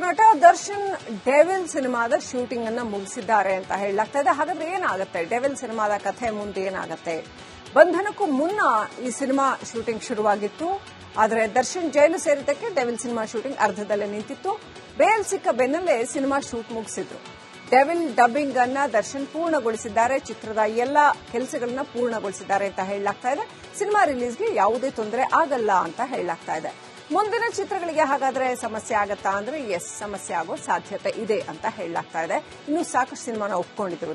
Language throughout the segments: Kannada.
ನಟ ದರ್ಶನ್ ಡೆವಿಲ್ ಸಿನಿಮಾದ ಶೂಟಿಂಗ್ ಅನ್ನ ಮುಗಿಸಿದ್ದಾರೆ ಅಂತ ಹೇಳಲಾಗ್ತಾ ಇದೆ. ಹಾಗಾದ್ರೆ ಏನಾಗುತ್ತೆ ಡೆವಿಲ್ ಸಿನಿಮಾದ ಕಥೆ ಮುಂದೆ ಏನಾಗುತ್ತೆ? ಬಂಧನಕ್ಕೂ ಮುನ್ನ ಈ ಸಿನಿಮಾ ಶೂಟಿಂಗ್ ಶುರುವಾಗಿತ್ತು. ಆದರೆ ದರ್ಶನ್ ಜೈಲು ಸೇರಿದ್ದಕ್ಕೆ ಡೆವಿಲ್ ಸಿನಿಮಾ ಶೂಟಿಂಗ್ ಅರ್ಧದಲ್ಲೇ ನಿಂತಿತ್ತು. ಬೇಲ್ ಸಿಕ್ಕ ಬೆನ್ನಲ್ಲೇ ಸಿನಿಮಾ ಶೂಟ್ ಮುಗಿಸಿದ್ರು. ಡೆವಿಲ್ ಡಬ್ಬಿಂಗ್ ಅನ್ನ ದರ್ಶನ್ ಪೂರ್ಣಗೊಳಿಸಿದ್ದಾರೆ. ಚಿತ್ರದ ಎಲ್ಲಾ ಕೆಲಸಗಳನ್ನ ಪೂರ್ಣಗೊಳಿಸಿದ್ದಾರೆ ಅಂತ ಹೇಳಲಾಗ್ತಾ ಇದೆ. ಸಿನಿಮಾ ರಿಲೀಸ್ಗೆ ಯಾವುದೇ ತೊಂದರೆ ಆಗಲ್ಲ ಅಂತ ಹೇಳಲಾಗ್ತಾ ಇದೆ. ಮುಂದಿನ ಚಿತ್ರಗಳಿಗೆ ಹಾಗಾದ್ರೆ ಸಮಸ್ಯೆ ಆಗತ್ತಾ ಅಂದ್ರೆ ಎಸ್, ಸಮಸ್ಯೆ ಆಗೋ ಸಾಧ್ಯತೆ ಇದೆ ಅಂತ ಹೇಳಲಾಗ್ತಾ ಇದೆ. ಇನ್ನು ಸಾಕಷ್ಟು ಸಿನಿಮಾನ ಒಪ್ಕೊಂಡಿದ್ರು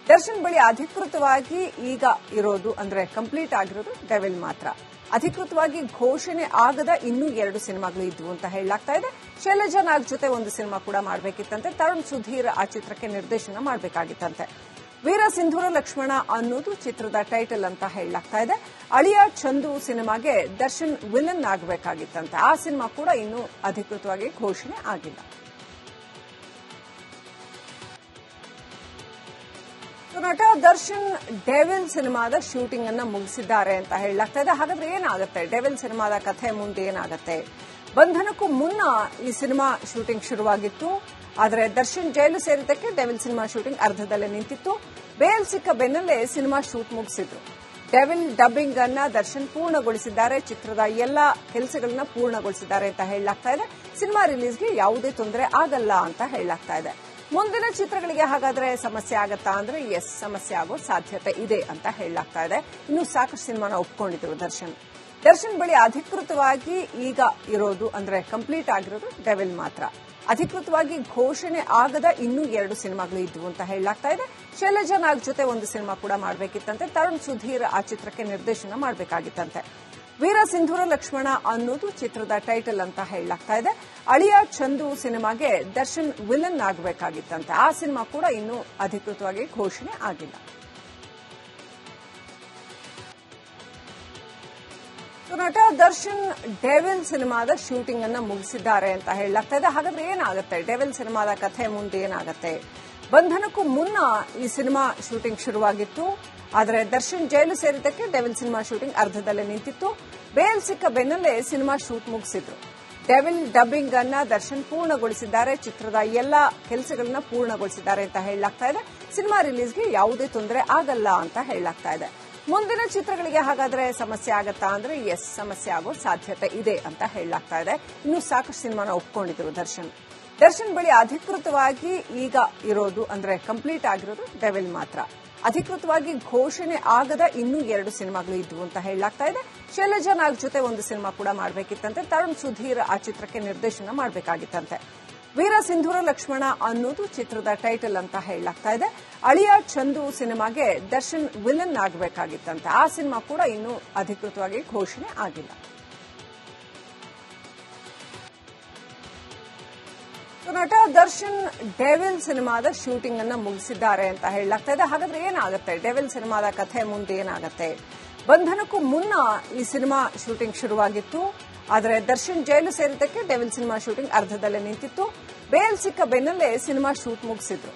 ದರ್ಶನ್ ಬಳಿ ಅಧಿಕೃತವಾಗಿ ಈಗ ಇರೋದು ಅಂದ್ರೆ ಕಂಪ್ಲೀಟ್ ಆಗಿರೋದು ಡೆವಿಲ್ ಮಾತ್ರ. ಅಧಿಕೃತವಾಗಿ ಘೋಷಣೆ ಆಗದ ಇನ್ನೂ 2 ಸಿನಿಮಾಗಳು ಇದ್ವು ಅಂತ ಹೇಳಲಾಗ್ತಾ ಇದೆ. ಶೈಲಜಾ ನಾಗ್ ಜೊತೆ ಒಂದು ಸಿನಿಮಾ ಕೂಡ ಮಾಡಬೇಕಿತ್ತಂತೆ. ತರುಣ್ ಸುಧೀರ್ ಆ ಚಿತ್ರಕ್ಕೆ ನಿರ್ದೇಶನ ಮಾಡಬೇಕಾಗಿತ್ತಂತೆ. ವೀರ ಸಿಂಧೂರ ಲಕ್ಷ್ಮಣ ಅನ್ನೋದು ಚಿತ್ರದ ಟೈಟಲ್ ಅಂತ ಹೇಳಲಾಗ್ತಾ ಇದೆ. ಅಳಿಯ ಚಂದು ಸಿನಿಮಾಗೆ ದರ್ಶನ್ ವಿಲನ್ ಆಗಬೇಕಾಗಿತ್ತಂತೆ. ಆ ಸಿನಿಮಾ ಕೂಡ ಇನ್ನೂ ಅಧಿಕೃತವಾಗಿ ಘೋಷಣೆ ಆಗಿಲ್ಲ. ನಟ ದರ್ಶನ್ ಡೆವಿಲ್ ಸಿನಿಮಾದ ಶೂಟಿಂಗ್ ಅನ್ನ ಮುಗಿಸಿದ್ದಾರೆ ಅಂತ ಹೇಳಲಾಗ್ತಾ ಇದೆ. ಹಾಗಾದ್ರೆ ಏನಾಗುತ್ತೆ ಡೆವಿಲ್ ಸಿನಿಮಾದ ಕಥೆ ಮುಂದೆ ಏನಾಗುತ್ತೆ? ಬಂಧನಕ್ಕೂ ಮುನ್ನ ಈ ಸಿನಿಮಾ ಶೂಟಿಂಗ್ ಶುರುವಾಗಿತ್ತು. ಆದರೆ ದರ್ಶನ್ ಜೈಲು ಸೇರಿದ್ದಕ್ಕೆ ಡೆವಿಲ್ ಸಿನಿಮಾ ಶೂಟಿಂಗ್ ಅರ್ಧದಲ್ಲೇ ನಿಂತಿತ್ತು. ಬೇಲ್ ಸಿಕ್ಕ ಬೆನ್ನಲ್ಲೇ ಸಿನಿಮಾ ಶೂಟ್ ಮುಗಿಸಿದ್ರು. ಡೆವಿಲ್ ಡಬ್ಬಿಂಗ್ ಅನ್ನ ದರ್ಶನ್ ಪೂರ್ಣಗೊಳಿಸಿದ್ದಾರೆ. ಚಿತ್ರದ ಎಲ್ಲಾ ಕೆಲಸಗಳನ್ನ ಪೂರ್ಣಗೊಳಿಸಿದ್ದಾರೆ ಅಂತ ಹೇಳಲಾಗ್ತಾ ಇದೆ. ಸಿನಿಮಾ ರಿಲೀಸ್ಗೆ ಯಾವುದೇ ತೊಂದರೆ ಆಗಲ್ಲ ಅಂತ ಹೇಳಲಾಗ್ತಾ ಇದೆ. ಮುಂದಿನ ಚಿತ್ರಗಳಿಗೆ ಹಾಗಾದ್ರೆ ಸಮಸ್ಯೆ ಆಗತ್ತಾ ಅಂದ್ರೆ ಎಸ್, ಸಮಸ್ಯೆ ಆಗೋ ಸಾಧ್ಯತೆ ಇದೆ ಅಂತ ಹೇಳಲಾಗ್ತಾ ಇದೆ. ಇನ್ನು ಸಾಕಷ್ಟು ಸಿನಿಮಾನ ಒಪ್ಕೊಂಡಿದ್ರು ದರ್ಶನ್ ಬಳಿ ಅಧಿಕೃತವಾಗಿ ಈಗ ಇರೋದು ಅಂದ್ರೆ ಕಂಪ್ಲೀಟ್ ಆಗಿರೋದು ಡೆವಿಲ್ ಮಾತ್ರ. ಅಧಿಕೃತವಾಗಿ ಘೋಷಣೆ ಆಗದ ಇನ್ನೂ 2 ಸಿನಿಮಾಗಳು ಇದ್ವು ಅಂತ ಹೇಳಲಾಗ್ತಾ ಇದೆ. ಶೈಲಜಾ ನಾಗ್ ಜೊತೆ ಒಂದು ಸಿನಿಮಾ ಕೂಡ ಮಾಡಬೇಕಿತ್ತಂತೆ. ತರುಣ್ ಸುಧೀರ್ ಆ ಚಿತ್ರಕ್ಕೆ ನಿರ್ದೇಶನ ಮಾಡಬೇಕಾಗಿತ್ತಂತೆ. ವೀರ ಸಿಂಧೂರ ಲಕ್ಷ್ಮಣ ಅನ್ನೋದು ಚಿತ್ರದ ಟೈಟಲ್ ಅಂತ ಹೇಳಲಾಗ್ತಾ ಇದೆ. ಅಳಿಯ ಚಂದು ಸಿನಿಮಾಗೆ ದರ್ಶನ್ ವಿಲನ್ ಆಗಬೇಕಾಗಿತ್ತಂತೆ. ಆ ಸಿನಿಮಾ ಕೂಡ ಇನ್ನೂ ಅಧಿಕೃತವಾಗಿ ಘೋಷಣೆ ಆಗಿಲ್ಲ. ನಟ ದರ್ಶನ್ ಡೆವಿಲ್ ಸಿನಿಮಾದ ಶೂಟಿಂಗ್ ಅನ್ನ ಮುಗಿಸಿದ್ದಾರೆ ಅಂತ ಹೇಳಲಾಗ್ತಾ ಇದೆ. ಹಾಗಾದ್ರೆ ಏನಾಗುತ್ತೆ ಡೆವಿಲ್ ಸಿನಿಮಾದ ಕಥೆ ಮುಂದೆ ಏನಾಗುತ್ತೆ? ಬಂಧನಕ್ಕೂ ಮುನ್ನ ಈ ಸಿನಿಮಾ ಶೂಟಿಂಗ್ ಶುರುವಾಗಿತ್ತು. ಆದರೆ ದರ್ಶನ್ ಜೈಲು ಸೇರಿದ್ದಕ್ಕೆ ಡೆವಿಲ್ ಸಿನಿಮಾ ಶೂಟಿಂಗ್ ಅರ್ಧದಲ್ಲೇ ನಿಂತಿತ್ತು. ಬೇಲ್ ಸಿಕ್ಕ ಬೆನ್ನಲ್ಲೇ ಸಿನಿಮಾ ಶೂಟ್ ಮುಗಿಸಿದ್ರು. ಡೆವಿಲ್ ಡಬ್ಬಿಂಗ್ ಅನ್ನ ದರ್ಶನ್ ಪೂರ್ಣಗೊಳಿಸಿದ್ದಾರೆ. ಚಿತ್ರದ ಎಲ್ಲಾ ಕೆಲಸಗಳನ್ನ ಪೂರ್ಣಗೊಳಿಸಿದ್ದಾರೆ ಅಂತ ಹೇಳಲಾಗ್ತಾ ಇದೆ. ಸಿನಿಮಾ ರಿಲೀಸ್ಗೆ ಯಾವುದೇ ತೊಂದರೆ ಆಗಲ್ಲ ಅಂತ ಹೇಳಲಾಗ್ತಾ ಇದೆ. ಮುಂದಿನ ಚಿತ್ರಗಳಿಗೆ ಹಾಗಾದ್ರೆ ಸಮಸ್ಯೆ ಆಗತ್ತಾ ಅಂದ್ರೆ ಎಸ್, ಸಮಸ್ಯೆ ಆಗೋ ಸಾಧ್ಯತೆ ಇದೆ ಅಂತ ಹೇಳಲಾಗ್ತಾ ಇದೆ. ಇನ್ನು ಸಾಕಷ್ಟು ಸಿನಿಮಾನ ಒಪ್ಕೊಂಡಿದ್ರು ದರ್ಶನ್ ಬಳಿ ಅಧಿಕೃತವಾಗಿ ಈಗ ಇರೋದು ಅಂದ್ರೆ ಕಂಪ್ಲೀಟ್ ಆಗಿರೋದು ಡೆವಿಲ್ ಮಾತ್ರ. ಅಧಿಕೃತವಾಗಿ ಘೋಷಣೆ ಆಗದ ಇನ್ನೂ 2 ಸಿನಿಮಾಗಳು ಇದ್ವು ಅಂತ ಹೇಳಲಾಗ್ತಾ ಇದೆ. ಶೈಲಜಾ ನಾಗ್ ಜೊತೆ ಒಂದು ಸಿನಿಮಾ ಕೂಡ ಮಾಡಬೇಕಿತ್ತಂತೆ. ತರುಣ್ ಸುಧೀರ್ ಆ ಚಿತ್ರಕ್ಕೆ ನಿರ್ದೇಶನ ಮಾಡಬೇಕಾಗಿತ್ತಂತೆ. ವೀರ ಸಿಂಧೂರ ಲಕ್ಷ್ಮಣ ಅನ್ನೋದು ಚಿತ್ರದ ಟೈಟಲ್ ಅಂತ ಹೇಳಲಾಗ್ತಾ ಇದೆ. ಅಳಿಯ ಚಂದು ಸಿನಿಮಾಗೆ ದರ್ಶನ್ ವಿಲನ್ ಆಗಬೇಕಾಗಿತ್ತಂತೆ. ಆ ಸಿನಿಮಾ ಕೂಡ ಇನ್ನೂ ಅಧಿಕೃತವಾಗಿ ಘೋಷಣೆ ಆಗಿಲ್ಲ. ನಟ ದರ್ಶನ್ ಡೆವಿಲ್ ಸಿನಿಮಾದ ಶೂಟಿಂಗ್ ಅನ್ನ ಮುಗಿಸಿದ್ದಾರೆ ಅಂತ ಹೇಳಲಾಗ್ತಾ ಇದೆ. ಹಾಗಾದ್ರೆ ಏನಾಗುತ್ತೆ ಡೆವಿಲ್ ಸಿನಿಮಾದ ಕಥೆ ಮುಂದೆ ಏನಾಗುತ್ತೆ? ಬಂಧನಕ್ಕೂ ಮುನ್ನ ಈ ಸಿನಿಮಾ ಶೂಟಿಂಗ್ ಶುರುವಾಗಿತ್ತು. ಆದರೆ ದರ್ಶನ್ ಜೈಲು ಸೇರಿದ್ದಕ್ಕೆ ಡೆವಿಲ್ ಸಿನಿಮಾ ಶೂಟಿಂಗ್ ಅರ್ಧದಲ್ಲೇ ನಿಂತಿತ್ತು. ಬೇಲ್ ಸಿಕ್ಕ ಬೆನ್ನಲ್ಲೇ ಸಿನಿಮಾ ಶೂಟ್ ಮುಗಿಸಿದ್ರು.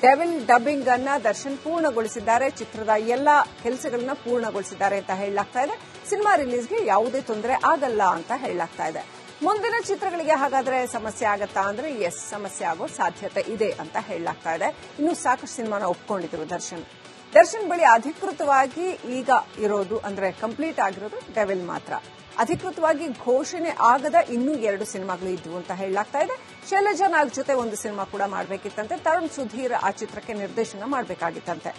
ಡೆವಿಲ್ ಡಬ್ಬಿಂಗ್ ಅನ್ನ ದರ್ಶನ್ ಪೂರ್ಣಗೊಳಿಸಿದ್ದಾರೆ. ಚಿತ್ರದ ಎಲ್ಲಾ ಕೆಲಸಗಳನ್ನ ಪೂರ್ಣಗೊಳಿಸಿದ್ದಾರೆ ಅಂತ ಹೇಳಲಾಗ್ತಾ ಇದೆ. ಸಿನಿಮಾ ರಿಲೀಸ್ಗೆ ಯಾವುದೇ ತೊಂದರೆ ಆಗಲ್ಲ ಅಂತ ಹೇಳಲಾಗ್ತಾ ಇದೆ. ಮುಂದಿನ ಚಿತ್ರಗಳಿಗೆ ಹಾಗಾದ್ರೆ ಸಮಸ್ಯೆ ಆಗತ್ತಾ ಅಂದ್ರೆ ಎಸ್, ಸಮಸ್ಯೆ ಆಗೋ ಸಾಧ್ಯತೆ ಇದೆ ಅಂತ ಹೇಳಲಾಗ್ತಾ ಇದೆ. ಇನ್ನು ಸಾಕಷ್ಟು ಸಿನಿಮಾನ ಒಪ್ಕೊಂಡಿದ್ರು ದರ್ಶನ್ ಬಳಿ ಅಧಿಕೃತವಾಗಿ ಈಗ ಇರೋದು ಅಂದ್ರೆ ಕಂಪ್ಲೀಟ್ ಆಗಿರೋದು ಡೆವಿಲ್ ಮಾತ್ರ. ಅಧಿಕೃತವಾಗಿ ಘೋಷಣೆ ಆಗದ ಇನ್ನೂ 2 ಸಿನಿಮಾಗಳು ಇದ್ವು ಅಂತ ಹೇಳಲಾಗ್ತಾ ಇದೆ. ಶೈಲಜಾ ನಾಗ್ ಜೊತೆ ಒಂದು ಸಿನಿಮಾ ಕೂಡ ಮಾಡಬೇಕಿತ್ತಂತೆ. ತರುಣ್ ಸುಧೀರ್ ಆ ಚಿತ್ರಕ್ಕೆ ನಿರ್ದೇಶನ ಮಾಡಬೇಕಾಗಿತ್ತಂತೆ.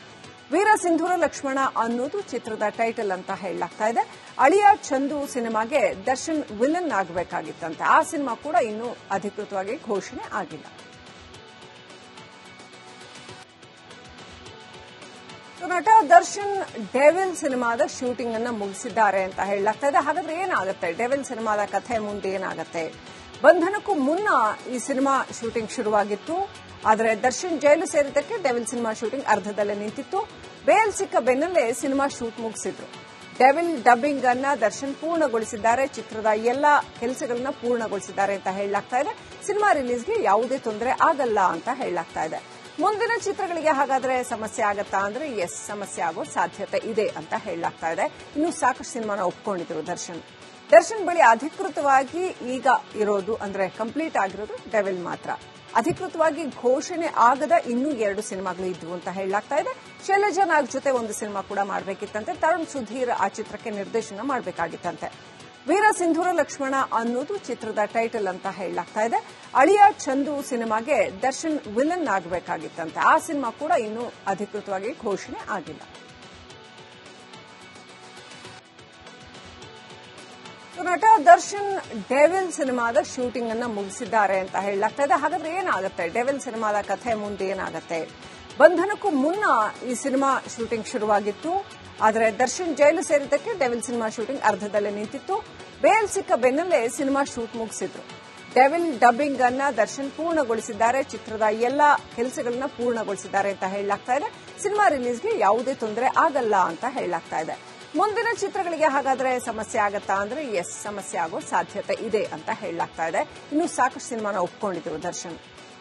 ವೀರ ಸಿಂಧೂರ ಲಕ್ಷ್ಮಣ ಅನ್ನೋದು ಚಿತ್ರದ ಟೈಟಲ್ ಅಂತ ಹೇಳಲಾಗ್ತಾ ಇದೆ. ಅಳಿಯ ಚಂದು ಸಿನಿಮಾಗೆ ದರ್ಶನ್ ವಿಲನ್ ಆಗಬೇಕಾಗಿತ್ತಂತೆ. ಆ ಸಿನಿಮಾ ಕೂಡ ಇನ್ನೂ ಅಧಿಕೃತವಾಗಿ ಘೋಷಣೆ ಆಗಿಲ್ಲ. ನಟ ದರ್ಶನ್ ಡೆವಿಲ್ ಸಿನಿಮಾದ ಶೂಟಿಂಗ್ ಅನ್ನ ಮುಗಿಸಿದ್ದಾರೆ ಅಂತ ಹೇಳಲಾಗ್ತಾ ಇದೆ. ಹಾಗಾದ್ರೆ ಏನಾಗುತ್ತೆ ಡೆವಿಲ್ ಸಿನಿಮಾದ ಕಥೆ ಮುಂದೆ ಏನಾಗುತ್ತೆ? ಬಂಧನಕ್ಕೂ ಮುನ್ನ ಈ ಸಿನಿಮಾ ಶೂಟಿಂಗ್ ಶುರುವಾಗಿತ್ತು. ಆದರೆ ದರ್ಶನ್ ಜೈಲು ಸೇರಿದ್ದಕ್ಕೆ ಡೆವಿಲ್ ಸಿನಿಮಾ ಶೂಟಿಂಗ್ ಅರ್ಧದಲ್ಲೇ ನಿಂತಿತ್ತು. ಬೇಲ್ ಸಿಕ್ಕ ಬೆನ್ನಲ್ಲೇ ಸಿನಿಮಾ ಶೂಟ್ ಮುಗಿಸಿದ್ರು. ಡೆವಿಲ್ ಡಬ್ಬಿಂಗ್ ಅನ್ನ ದರ್ಶನ್ ಪೂರ್ಣಗೊಳಿಸಿದ್ದಾರೆ. ಚಿತ್ರದ ಎಲ್ಲಾ ಕೆಲಸಗಳನ್ನ ಪೂರ್ಣಗೊಳಿಸಿದ್ದಾರೆ ಅಂತ ಹೇಳಲಾಗ್ತಾ ಇದೆ. ಸಿನಿಮಾ ರಿಲೀಸ್ಗೆ ಯಾವುದೇ ತೊಂದರೆ ಆಗಲ್ಲ ಅಂತ ಹೇಳಲಾಗ್ತಾ ಇದೆ. ಮುಂದಿನ ಚಿತ್ರಗಳಿಗೆ ಹಾಗಾದ್ರೆ ಸಮಸ್ಯೆ ಆಗತ್ತಾ ಅಂದ್ರೆ ಎಸ್, ಸಮಸ್ಯೆ ಆಗೋ ಸಾಧ್ಯತೆ ಇದೆ ಅಂತ ಹೇಳಲಾಗ್ತಾ ಇದೆ. ಇನ್ನು ಸಾಕಷ್ಟು ಸಿನಿಮಾನ ಒಪ್ಕೊಂಡಿದ್ರು ದರ್ಶನ್ ಬಳಿ ಅಧಿಕೃತವಾಗಿ ಈಗ ಇರೋದು ಅಂದ್ರೆ ಕಂಪ್ಲೀಟ್ ಆಗಿರೋದು ಡೆವಿಲ್ ಮಾತ್ರ. ಅಧಿಕೃತವಾಗಿ ಘೋಷಣೆ ಆಗದ ಇನ್ನೂ 2 ಸಿನಿಮಾಗಳು ಇದ್ವು ಅಂತ ಹೇಳಲಾಗ್ತಾ ಇದೆ. ಶೈಲಜಾ ನಾಗ್ ಜೊತೆ ಒಂದು ಸಿನಿಮಾ ಕೂಡ ಮಾಡಬೇಕಿತ್ತಂತೆ. ತರುಣ್ ಸುಧೀರ್ ಆ ಚಿತ್ರಕ್ಕೆ ನಿರ್ದೇಶನ ಮಾಡಬೇಕಾಗಿತ್ತಂತೆ. ವೀರ ಸಿಂಧೂರ ಲಕ್ಷ್ಮಣ ಅನ್ನೋದು ಚಿತ್ರದ ಟೈಟಲ್ ಅಂತ ಹೇಳಲಾಗ್ತಾ ಇದೆ. ಅಳಿಯ ಚಂದು ಸಿನಿಮಾಗೆ ದರ್ಶನ್ ವಿಲನ್ ಆಗಬೇಕಾಗಿತ್ತಂತೆ. ಆ ಸಿನಿಮಾ ಕೂಡ ಇನ್ನೂ ಅಧಿಕೃತವಾಗಿ ಘೋಷಣೆ ಆಗಿಲ್ಲ. ನಟ ದರ್ಶನ್ ಡೆವಿಲ್ ಸಿನಿಮಾದ ಶೂಟಿಂಗ್ ಅನ್ನ ಮುಗಿಸಿದ್ದಾರೆ ಅಂತ ಹೇಳಲಾಗ್ತಾ ಇದೆ. ಹಾಗಾದ್ರೆ ಏನಾಗುತ್ತೆ ಡೆವಿಲ್ ಸಿನಿಮಾದ ಕಥೆ ಮುಂದೆ ಏನಾಗುತ್ತೆ? ಬಂಧನಕ್ಕೂ ಮುನ್ನ ಈ ಸಿನಿಮಾ ಶೂಟಿಂಗ್ ಶುರುವಾಗಿತ್ತು. ಆದರೆ ದರ್ಶನ್ ಜೈಲು ಸೇರಿದ್ದಕ್ಕೆ ಡೆವಿಲ್ ಸಿನಿಮಾ ಶೂಟಿಂಗ್ ಅರ್ಧದಲ್ಲೇ ನಿಂತಿತ್ತು. ಬೇಲ್ ಸಿಕ್ಕ ಬೆನ್ನಲ್ಲೇ ಸಿನಿಮಾ ಶೂಟ್ ಮುಗಿಸಿದ್ರು. ಡೆವಿಲ್ ಡಬ್ಬಿಂಗ್ ಅನ್ನ ದರ್ಶನ್ ಪೂರ್ಣಗೊಳಿಸಿದ್ದಾರೆ. ಚಿತ್ರದ ಎಲ್ಲಾ ಕೆಲಸಗಳನ್ನ ಪೂರ್ಣಗೊಳಿಸಿದ್ದಾರೆ ಅಂತ ಹೇಳಲಾಗ್ತಾ ಇದೆ. ಸಿನಿಮಾ ರಿಲೀಸ್ಗೆ ಯಾವುದೇ ತೊಂದರೆ ಆಗಲ್ಲ ಅಂತ ಹೇಳಲಾಗ್ತಾ ಇದೆ. ಮುಂದಿನ ಚಿತ್ರಗಳಿಗೆ ಹಾಗಾದ್ರೆ ಸಮಸ್ಯೆ ಆಗತ್ತಾ ಅಂದ್ರೆ ಎಸ್, ಸಮಸ್ಯೆ ಆಗೋ ಸಾಧ್ಯತೆ ಇದೆ ಅಂತ ಹೇಳಲಾಗ್ತಾ ಇದೆ. ಇನ್ನು ಸಾಕಷ್ಟು ಸಿನಿಮಾನ ಒಪ್ಕೊಂಡಿದ್ರು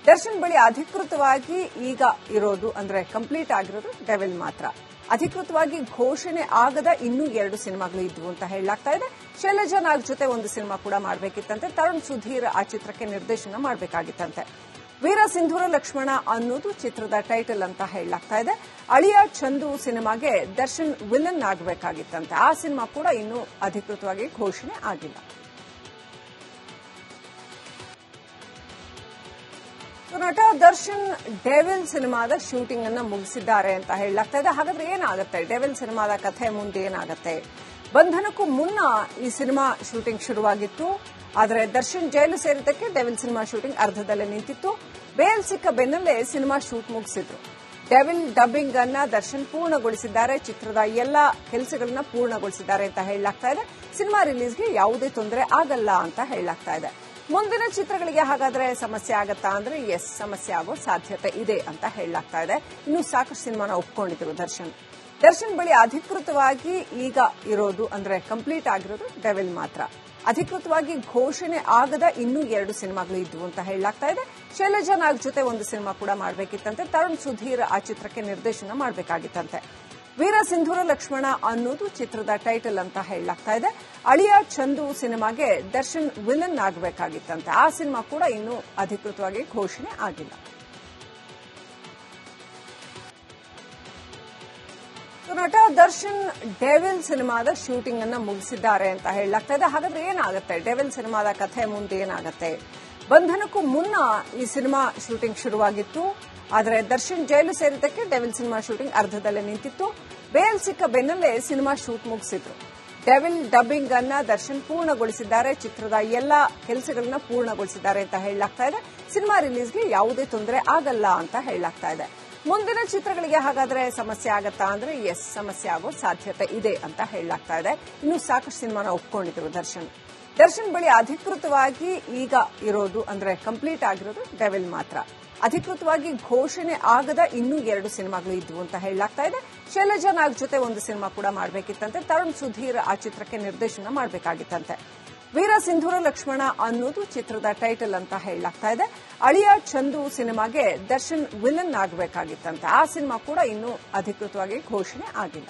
ದರ್ಶನ್ ಬಳಿ ಅಧಿಕೃತವಾಗಿ ಈಗ ಇರೋದು ಅಂದ್ರೆ ಕಂಪ್ಲೀಟ್ ಆಗಿರೋದು ಡೆವಿಲ್ ಮಾತ್ರ. ಅಧಿಕೃತವಾಗಿ ಘೋಷಣೆ ಆಗದ ಇನ್ನೂ 2 ಸಿನಿಮಾಗಳು ಇದ್ವು ಅಂತ ಹೇಳಲಾಗ್ತಾ ಇದೆ. ಶೈಲಜಾ ನಾಗ್ ಜೊತೆ ಒಂದು ಸಿನಿಮಾ ಕೂಡ ಮಾಡಬೇಕಿತ್ತಂತೆ. ತರುಣ್ ಸುಧೀರ್ ಆ ಚಿತ್ರಕ್ಕೆ ನಿರ್ದೇಶನ ಮಾಡಬೇಕಾಗಿತ್ತಂತೆ. ವೀರ ಸಿಂಧೂರ ಲಕ್ಷ್ಮಣ ಅನ್ನೋದು ಚಿತ್ರದ ಟೈಟಲ್ ಅಂತ ಹೇಳಲಾಗ್ತಾ ಇದೆ. ಅಳಿಯ ಚಂದು ಸಿನಿಮಾಗೆ ದರ್ಶನ್ ವಿಲನ್ ಆಗಬೇಕಾಗಿತ್ತಂತೆ. ಆ ಸಿನಿಮಾ ಕೂಡ ಇನ್ನೂ ಅಧಿಕೃತವಾಗಿ ಘೋಷಣೆ ಆಗಿಲ್ಲ. ನಟ ದರ್ಶನ್ ಡೆವಿಲ್ ಸಿನಿಮಾದ ಶೂಟಿಂಗ್ ಅನ್ನ ಮುಗಿಸಿದ್ದಾರೆ ಅಂತ ಹೇಳಲಾಗ್ತಾ ಇದೆ. ಹಾಗಾದ್ರೆ ಏನಾಗುತ್ತೆ ಡೆವಿಲ್ ಸಿನಿಮಾದ ಕಥೆ ಮುಂದೆ ಏನಾಗುತ್ತೆ? ಬಂಧನಕ್ಕೂ ಮುನ್ನ ಈ ಸಿನಿಮಾ ಶೂಟಿಂಗ್ ಶುರುವಾಗಿತ್ತು. ಆದರೆ ದರ್ಶನ್ ಜೈಲು ಸೇರಿದ್ದಕ್ಕೆ ಡೆವಿಲ್ ಸಿನಿಮಾ ಶೂಟಿಂಗ್ ಅರ್ಧದಲ್ಲೇ ನಿಂತಿತ್ತು. ಬೇಲ್ ಸಿಕ್ಕ ಬೆನ್ನಲ್ಲೇ ಸಿನಿಮಾ ಶೂಟ್ ಮುಗಿಸಿದ್ರು. ಡೆವಿಲ್ ಡಬ್ಬಿಂಗ್ ಅನ್ನ ದರ್ಶನ್ ಪೂರ್ಣಗೊಳಿಸಿದ್ದಾರೆ. ಚಿತ್ರದ ಎಲ್ಲಾ ಕೆಲಸಗಳನ್ನ ಪೂರ್ಣಗೊಳಿಸಿದ್ದಾರೆ ಅಂತ ಹೇಳಲಾಗ್ತಾ ಇದೆ. ಸಿನಿಮಾ ರಿಲೀಸ್ಗೆ ಯಾವುದೇ ತೊಂದರೆ ಆಗಲ್ಲ ಅಂತ ಹೇಳಲಾಗ್ತಾ ಇದೆ. ಮುಂದಿನ ಚಿತ್ರಗಳಿಗೆ ಹಾಗಾದ್ರೆ ಸಮಸ್ಯೆ ಆಗತ್ತಾ ಅಂದ್ರೆ ಎಸ್, ಸಮಸ್ಯೆ ಆಗೋ ಸಾಧ್ಯತೆ ಇದೆ ಅಂತ ಹೇಳಲಾಗ್ತಾ ಇದೆ. ಇನ್ನು ಸಾಕಷ್ಟು ಸಿನಿಮಾನ ಒಪ್ಕೊಂಡಿದ್ರು ದರ್ಶನ್ ಬಳಿ ಅಧಿಕೃತವಾಗಿ ಈಗ ಇರೋದು ಅಂದ್ರೆ ಕಂಪ್ಲೀಟ್ ಆಗಿರೋದು ಡೆವಿಲ್ ಮಾತ್ರ. ಅಧಿಕೃತವಾಗಿ ಘೋಷಣೆ ಆಗದ ಇನ್ನೂ 2 ಸಿನಿಮಾಗಳು ಇದ್ವು ಅಂತ ಹೇಳಲಾಗ್ತಾ ಇದೆ. ಶೈಲಜಾ ನಾಗ್ ಜೊತೆ ಒಂದು ಸಿನಿಮಾ ಕೂಡ ಮಾಡಬೇಕಿತ್ತಂತೆ. ತರುಣ್ ಸುಧೀರ್ ಆ ಚಿತ್ರಕ್ಕೆ ನಿರ್ದೇಶನ ಮಾಡಬೇಕಾಗಿತ್ತಂತೆ. ವೀರ ಸಿಂಧೂರ ಲಕ್ಷ್ಮಣ ಅನ್ನೋದು ಚಿತ್ರದ ಟೈಟಲ್ ಅಂತ ಹೇಳಲಾಗ್ತಾ ಇದೆ. ಅಳಿಯ ಚಂದು ಸಿನಿಮಾಗೆ ದರ್ಶನ್ ವಿಲನ್ ಆಗಬೇಕಾಗಿತ್ತಂತೆ. ಆ ಸಿನಿಮಾ ಕೂಡ ಇನ್ನೂ ಅಧಿಕೃತವಾಗಿ ಘೋಷಣೆ ಆಗಿಲ್ಲ. ನಟ ದರ್ಶನ್ ಡೆವಿಲ್ ಸಿನಿಮಾದ ಶೂಟಿಂಗ್ ಅನ್ನ ಮುಗಿಸಿದ್ದಾರೆ ಅಂತ ಹೇಳಲಾಗ್ತಾ ಇದೆ. ಹಾಗಾದ್ರೆ ಏನಾಗುತ್ತೆ ಡೆವಿಲ್ ಸಿನಿಮಾದ ಕಥೆ ಮುಂದೆ ಏನಾಗುತ್ತೆ? ಬಂಧನಕ್ಕೂ ಮುನ್ನ ಈ ಸಿನಿಮಾ ಶೂಟಿಂಗ್ ಶುರುವಾಗಿತ್ತು. ಆದರೆ ದರ್ಶನ್ ಜೈಲು ಸೇರಿದ್ದಕ್ಕೆ ಡೆವಿಲ್ ಸಿನಿಮಾ ಶೂಟಿಂಗ್ ಅರ್ಧದಲ್ಲೇ ನಿಂತಿತ್ತು. ಬೇಲ್ ಸಿಕ್ಕ ಬೆನ್ನಲ್ಲೇ ಸಿನಿಮಾ ಶೂಟ್ ಮುಗಿಸಿದ್ರು. ಡೆವಿಲ್ ಡಬ್ಬಿಂಗ್ ಅನ್ನ ದರ್ಶನ್ ಪೂರ್ಣಗೊಳಿಸಿದ್ದಾರೆ. ಚಿತ್ರದ ಎಲ್ಲಾ ಕೆಲಸಗಳನ್ನ ಪೂರ್ಣಗೊಳಿಸಿದ್ದಾರೆ ಅಂತ ಹೇಳಲಾಗ್ತಾ ಇದೆ. ಸಿನಿಮಾ ರಿಲೀಸ್ಗೆ ಯಾವುದೇ ತೊಂದರೆ ಆಗಲ್ಲ ಅಂತ ಹೇಳಲಾಗ್ತಾ ಇದೆ. ಮುಂದಿನ ಚಿತ್ರಗಳಿಗೆ ಹಾಗಾದ್ರೆ ಸಮಸ್ಯೆ ಆಗತ್ತಾ ಅಂದ್ರೆ ಎಸ್, ಸಮಸ್ಯೆ ಆಗೋ ಸಾಧ್ಯತೆ ಇದೆ ಅಂತ ಹೇಳಲಾಗ್ತಾ ಇದೆ. ಇನ್ನು ಸಾಕಷ್ಟು ಸಿನಿಮಾನ ಒಪ್ಕೊಂಡಿದ್ರು ದರ್ಶನ್ ಬಳಿ ಅಧಿಕೃತವಾಗಿ ಈಗ ಇರೋದು ಅಂದ್ರೆ ಕಂಪ್ಲೀಟ್ ಆಗಿರೋದು ಡೆವಿಲ್ ಮಾತ್ರ. ಅಧಿಕೃತವಾಗಿ ಘೋಷಣೆ ಆಗದ ಇನ್ನೂ 2 ಸಿನಿಮಾಗಳು ಇದ್ವು ಅಂತ ಹೇಳಲಾಗ್ತಾ ಇದೆ. ಶೈಲಜಾ ನಾಗ್ ಜೊತೆ ಒಂದು ಸಿನಿಮಾ ಕೂಡ ಮಾಡಬೇಕಿತ್ತಂತೆ. ತರುಣ್ ಸುಧೀರ್ ಆ ಚಿತ್ರಕ್ಕೆ ನಿರ್ದೇಶನ ಮಾಡಬೇಕಾಗಿತ್ತಂತೆ. ವೀರ ಸಿಂಧೂರ ಲಕ್ಷ್ಮಣ ಅನ್ನೋದು ಚಿತ್ರದ ಟೈಟಲ್ ಅಂತ ಹೇಳಲಾಗ್ತಾ ಇದೆ. ಅಳಿಯ ಚಂದು ಸಿನಿಮಾಗೆ ದರ್ಶನ್ ವಿಲನ್ ಆಗಬೇಕಾಗಿತ್ತಂತೆ. ಆ ಸಿನಿಮಾ ಕೂಡ ಇನ್ನೂ ಅಧಿಕೃತವಾಗಿ ಘೋಷಣೆ ಆಗಿಲ್ಲ.